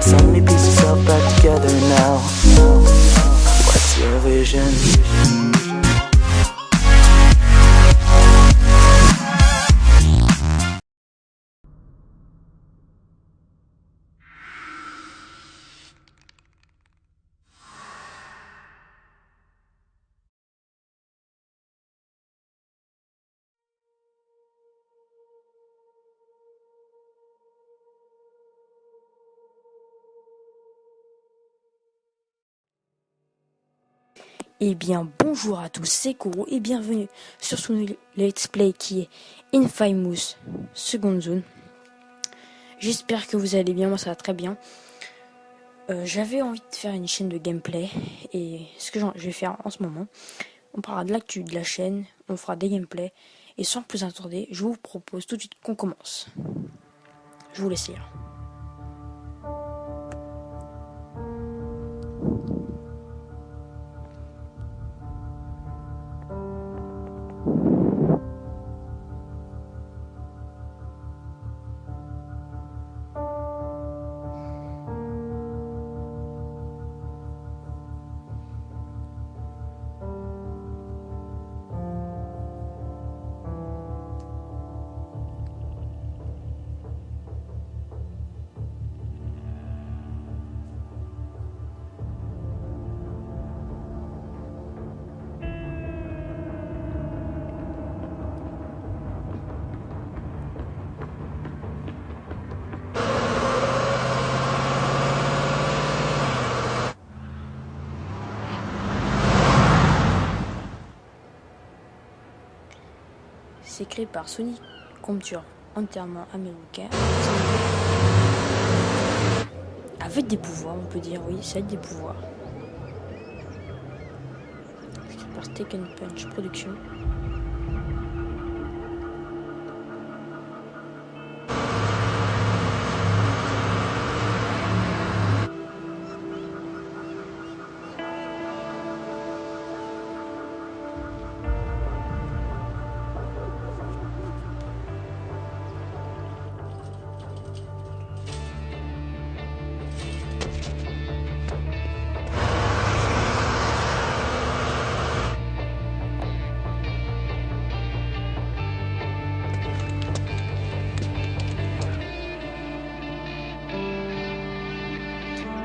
So many pieces all back together now. What's your vision? Eh bien bonjour à tous, c'est Kuro et bienvenue sur ce let's play qui est Infamous Second Zone. J'espère que vous allez bien, moi ça va très bien. J'avais envie de faire une chaîne de gameplay et ce que je vais faire en ce moment, on parlera de l'actu de la chaîne, on fera des gameplays et sans plus attendre, je vous propose tout de suite qu'on commence. Je vous laisse lire. C'est créé par Sony Computer, entièrement américain. Avec des pouvoirs, on peut dire, oui, ça a des pouvoirs. C'est créé par Steak and Punch Production.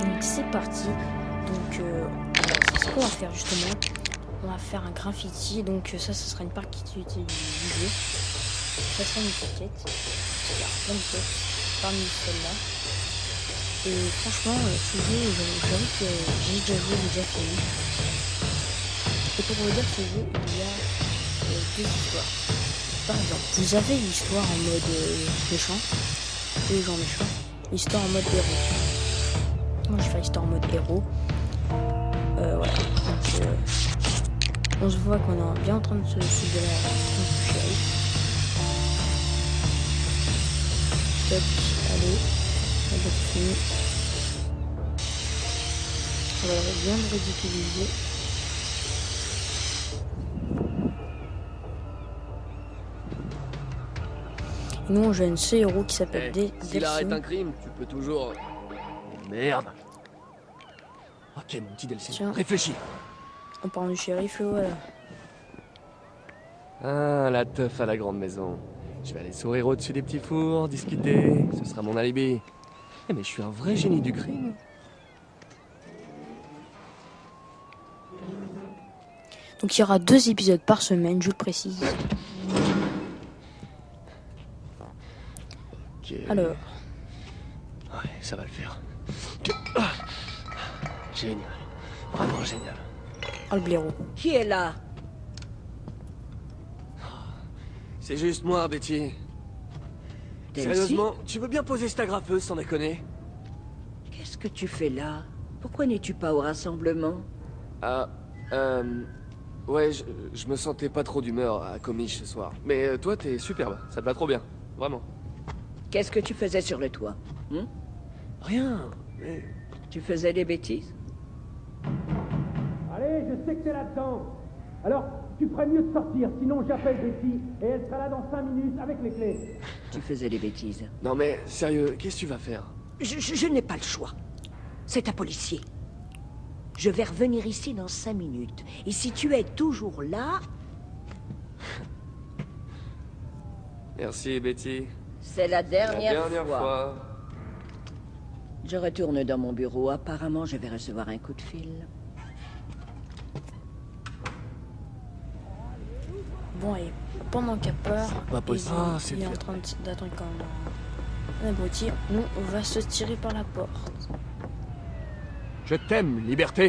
Donc c'est parti. Donc c'est ce qu'on va faire justement. On va faire un graffiti. Donc ça sera une partie du jeu. Ça sera une étiquette. Il y a plein de quêtes parmi celles-là. Et franchement, ce jeu, j'avoue que j'ai déjà joué, j'ai déjà fini. Et pour vous dire, ce jeu, il y a deux histoires. Par exemple, vous avez l'histoire en mode méchant, tous les gens méchants, l'histoire en mode héros. Moi, je fais l'histoire en mode héros. Voilà. Donc, on se voit qu'on est bien en train de se foutre de la tronche du shérif. Toc, allez, on va fini. On va bien le ridiculiser. Et nous, on joue un seul héros qui s'appelle S'il arrête un crime, tu peux toujours... Merde. Ok, mon petit Delphine, tiens. Réfléchis. On parle du shérif, voilà. Ah, la teuf à la grande maison. Je vais aller sourire au-dessus des petits fours, discuter, ce sera mon alibi. Eh mais je suis un vrai génie du crime. Donc il y aura 2 épisodes par semaine, je le précise. Ok. Alors, Ouais, ça va le faire. Ah. Génial. Vraiment génial. oh le blaireau. Qui est là? C'est juste moi, Betty. Delcy? Sérieusement, tu veux bien poser cette agrafeuse sans déconner? Qu'est-ce que tu fais là? Pourquoi n'es-tu pas au rassemblement? Ah, ouais, je me sentais pas trop d'humeur à Comiche ce soir. Mais toi, t'es superbe, ça te va trop bien, vraiment. Qu'est-ce que tu faisais sur le toit? Rien, mais... Tu faisais des bêtises? Allez, je sais que t'es là-dedans. Alors, tu ferais mieux de sortir, sinon j'appelle Betty et elle sera là dans 5 minutes avec les clés. Tu faisais des bêtises. Non mais, sérieux, qu'est-ce que tu vas faire? Je n'ai pas le choix. C'est un policier. Je vais revenir ici dans 5 minutes. Et si tu es toujours là, Merci, Betty. c'est la La dernière, dernière fois. Je retourne dans mon bureau. Apparemment, je vais recevoir un coup de fil. Bon, et pendant qu'il a peur, pas possible. et Ah, c'est il est en bien. train d'attendre quand un abruti, nous, on va se tirer par la porte. Je t'aime, liberté.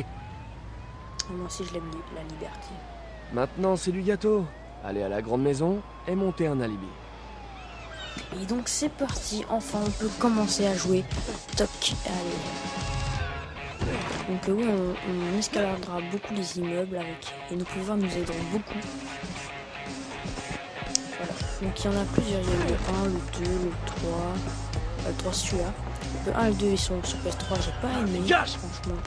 Et moi aussi, je l'aime, la liberté. Maintenant, c'est du gâteau. Aller à la grande maison et monter un alibi. Et donc, c'est parti. Enfin, on peut commencer à jouer. Toc, allez. Donc, oui, on escaladera beaucoup les immeubles avec. Et nos pouvoirs nous aideront beaucoup. Voilà. Donc, il y en a plusieurs. Il y a le 1, le 2, le 3. Le 3, celui-là. Le 1 et le 2, ils sont sur PS3. J'ai pas aimé. Franchement.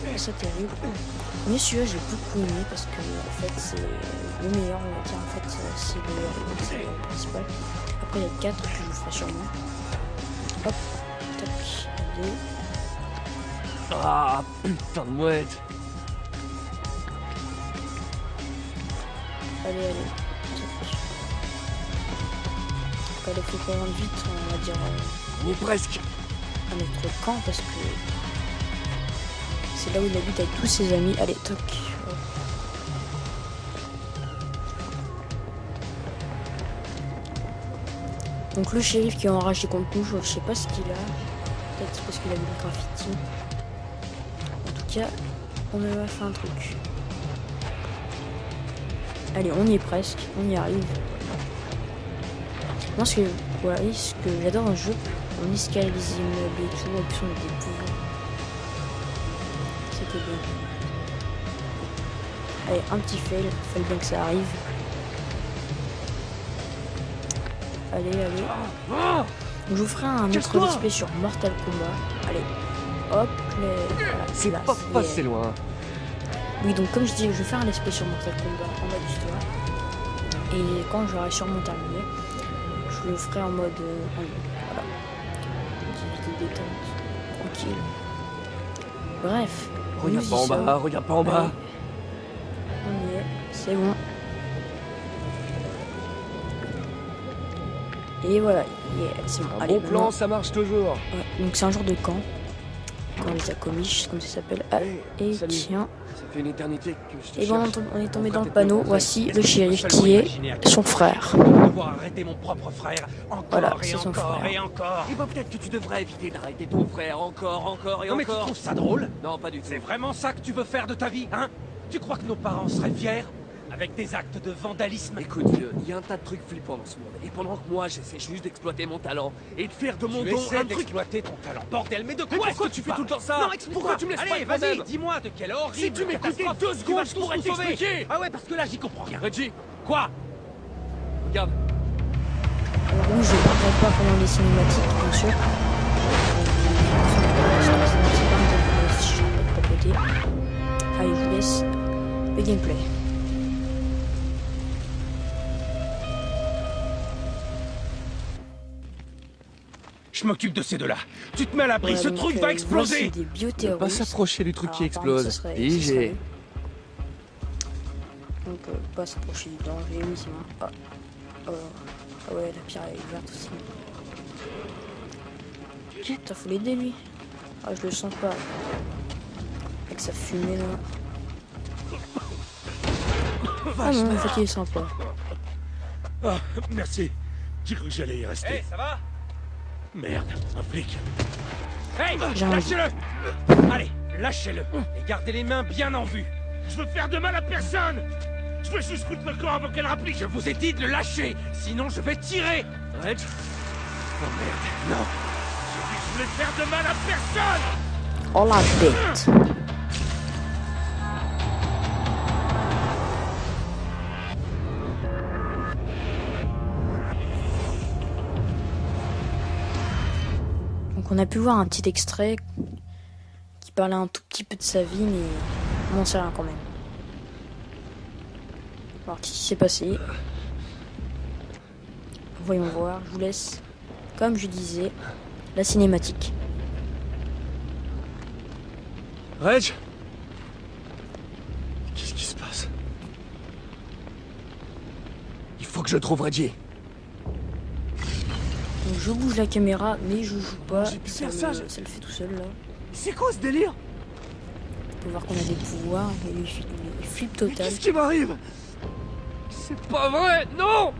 Je trouve ça terrible. Mais celui-là, j'ai beaucoup aimé parce que, en fait, c'est le meilleur. On va dire, en fait, c'est le héros principal. Après, il y a le 4 que je vous ferai sûrement. Hop. Tac. Allez. Ah, putain de mouette. Allez, allez. Tac. Donc, allez, faut qu'on rentre vite, on va dire, On est presque. à notre camp parce que c'est là où il habite avec tous ses amis. Allez, toc. Hop. Donc le shérif qui est enragé contre nous, je sais pas ce qu'il a. Peut-être c'est parce qu'il a vu le graffiti. En tout cas, on a fait un truc. Allez, on y est presque, on y arrive. Moi, ce que j'adore dans le jeu, on escalade les immeubles et tout, en plus on a des pouvoirs. C'était bien. Allez, un petit fail, fallait bien que ça arrive. Allez, allez. Je vous ferai un autre display sur Mortal Kombat. Allez, hop, voilà, C'est là, pas c'est- passé loin. Oui, donc comme je dis, je vais faire un display sur Mortal Kombat en mode histoire. Et quand j'aurai sûrement terminé, je le ferai en mode en ligne. Voilà. Petite vidéo détente, tranquille. Bref. Regarde nous pas y en bas, sommes. regarde pas en bas. Allez. On y est, c'est bon. Et voilà, yeah, c'est bon. Un Allez, bon plan, maintenant- ça marche toujours. ouais, donc c'est un genre de camp. Quand les Akomish, comme ça s'appelle. Ah, Hey, et salut. tiens. Ça fait une éternité que je te Et bon, cherche. on est tombé On dans le fera panneau. peut-être Voici le Je peux shérif seulement qui est imaginer à quel son point frère. je vais devoir arrêter mon propre frère encore Voilà, et c'est son encore frère. et encore. Eh ben peut-être que tu devrais éviter d'arrêter ton frère encore et Non mais tu encore. trouves ça drôle? Non, pas du tout. C'est vraiment ça que tu veux faire de ta vie, hein? Tu crois que nos parents seraient fiers? Avec des actes de vandalisme? Écoute, vieux, il y a un tas de trucs flippants dans ce monde. Et pendant que moi, j'essaie juste d'exploiter mon talent et de faire de mon Tu don essaies un truc. d'exploiter ton talent. Bordel, mais de Mais quoi pourquoi est-ce que tu fais parles? tout le temps ça? Non, explique-moi. Pourquoi tu me laisses pas Allez, le vas-y, problème? dis-moi de quelle horrible Si tu m'écoutais catastrophe 2 tu secondes, vas je tout pourrais nous sauver. t'expliquer. Ah ouais, parce que là, j'y comprends rien. Reggie, Quoi? regarde. Alors oui, je ne parlerai pas pendant les cinématiques, bien sûr. C'est pas un gameplay, si je ne pas papoter. Allez, je vous laisse le gameplay. Je m'occupe de ces deux-là. Tu te mets à l'abri, Voilà, ce donc, truc va voici exploser. des Ne bioterroristes. pas s'approcher du truc qui Alors, apparemment, explose. ça serait IG. eux. Donc, pas s'approcher du danger, oui, c'est bon. Ah ouais, la pierre est verte aussi. Putain, faut l'aider lui. Ah, je le sens pas. Avec sa fumée là. Ah non, en fait, il est sympa. Ah, merci. J'ai cru que j'allais y rester. Hey, ça va? Merde, un flic. Hey, J'ai un lâchez-le! Allez, lâchez-le. Et gardez les mains bien en vue. Je veux faire de mal à personne. Je veux juste foutre le camp avant qu'elle rapplique. Je vous ai dit de le lâcher, sinon je vais tirer. Reg, Oh merde, non. J'ai dit que je voulais faire de mal à personne. Oh la bête. Donc on a pu voir un petit extrait qui parlait un tout petit peu de sa vie, mais on n'en sait rien quand même. Alors qu'est-ce qui s'est passé? Voyons voir, je vous laisse comme je disais, la cinématique. Reg? Qu'est-ce qui se passe? Il faut que je trouve Reggie. Donc je bouge la caméra, mais je joue pas. J'ai pu faire Ça ça, le fait tout seul là. C'est quoi ce délire? On peut voir qu'on a des pouvoirs et lui il flippe Mais total. qu'est-ce qui m'arrive? C'est pas vrai, non!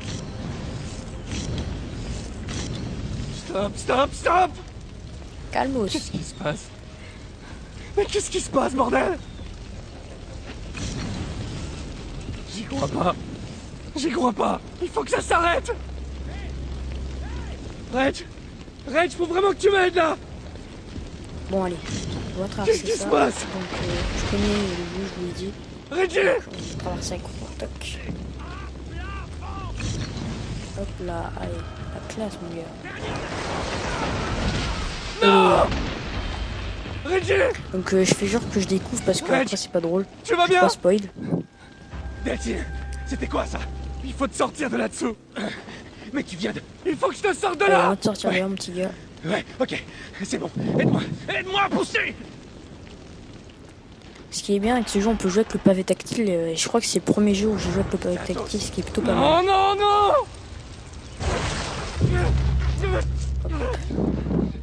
Stop! Calmos. Qu'est-ce qui se passe? Mais qu'est-ce qui se passe, bordel? J'y crois pas! Il faut que ça s'arrête! Reg, faut vraiment que tu m'aides là! Bon allez, on va traverser Qu'est-ce qui ça. se passe? Donc je connais le jeu, je vous l'ai dit. Reggie! On va traverser avec toc. Hop là, allez, la classe mon gars. Reggie! Donc je fais genre que je découvre parce que Reg, après c'est pas drôle. Tu vas Je bien? pas spoil. Deltine, c'était quoi ça? Il faut te sortir de là-dessous! Mais tu viens de... Il faut que je te sorte de Allez, on là! va te sortir de là mon petit gars. Ouais, ok, c'est bon. Aide-moi à pousser! Ce qui est bien avec ce jeu, on peut jouer avec le pavé tactile. Je crois que c'est le premier jeu où j'ai joué avec le pavé tactile, ce qui est plutôt pas mal. Non!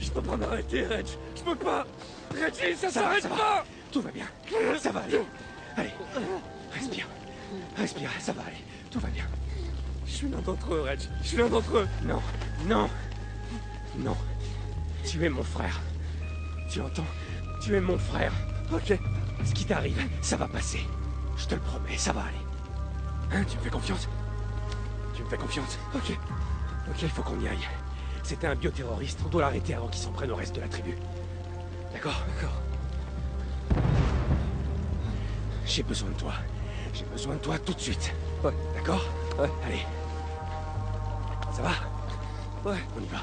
Je peux pas m'arrêter, Reg. Je peux pas. Reggie, ça s'arrête pas. Tout va bien. Ça va aller. Allez, respire, ça va aller. Tout va bien. Je suis l'un d'entre eux, Reg. Je suis l'un d'entre eux. Non. Tu es mon frère. Tu entends? Tu es mon frère. Ok. Ce qui t'arrive, ça va passer. Je te le promets, ça va aller. Hein, tu me fais confiance? Ok, il faut qu'on y aille. C'était un bioterroriste, on doit l'arrêter avant qu'il s'en prenne au reste de la tribu. D'accord. J'ai besoin de toi tout de suite. Ouais. D'accord? Ouais. Allez. Ça va? Ouais, on y va.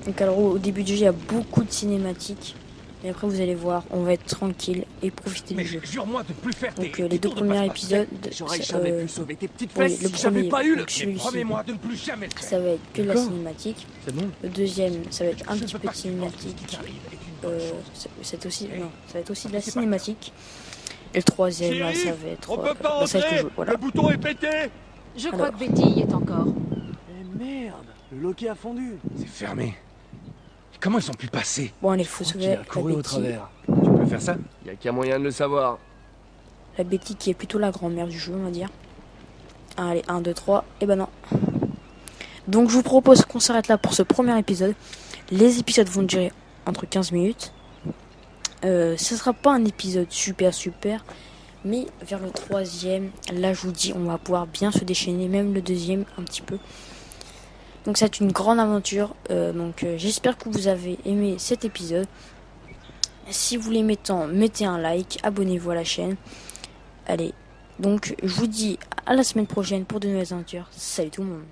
Donc alors au début du jeu, il y a beaucoup de cinématiques. Et après vous allez voir, on va être tranquille et profiter Mais du jeu. jure-moi de plus faire Donc tes les deux tours de premiers passe-passe. épisodes, J'aurais c'est, jamais pu sauver tes petites oui, fesses le si j'avais premier, pas eu le... donc celui-ci, Promets-moi de ne plus jamais le faire. ça va être que de la D'accord. cinématique. C'est bon. Le deuxième, ça va être un Je petit veux peu pas de que tu penses que ce qui cinématique. t'arrive est une bonne chose. C'est aussi, Eh, non, ça va être aussi de la c'est pas cinématique. Et le troisième, là, ça va être, On peut pas bah, ça va être le entrer! jeu, voilà. Le bouton est pété! Je crois Alors. que Betty y est encore. Eh merde, le loquet a fondu. C'est fermé. Comment ils ont pu passer? Bon allez, faut sauver la Betty. Tu peux faire ça? Y a qu'un moyen de le savoir. La Betty qui est plutôt la grand-mère du jeu, on va dire. Allez, 1, 2, 3, et ben non. Donc je vous propose qu'on s'arrête là pour ce premier épisode. Les épisodes vont durer entre 15 minutes. Ce sera pas un épisode super, mais vers le troisième, là je vous dis, on va pouvoir bien se déchaîner, même le deuxième un petit peu. Donc c'est une grande aventure. J'espère que vous avez aimé cet épisode. Si vous l'aimez tant, mettez un like, abonnez-vous à la chaîne. Allez, donc je vous dis à la semaine prochaine pour de nouvelles aventures. Salut tout le monde.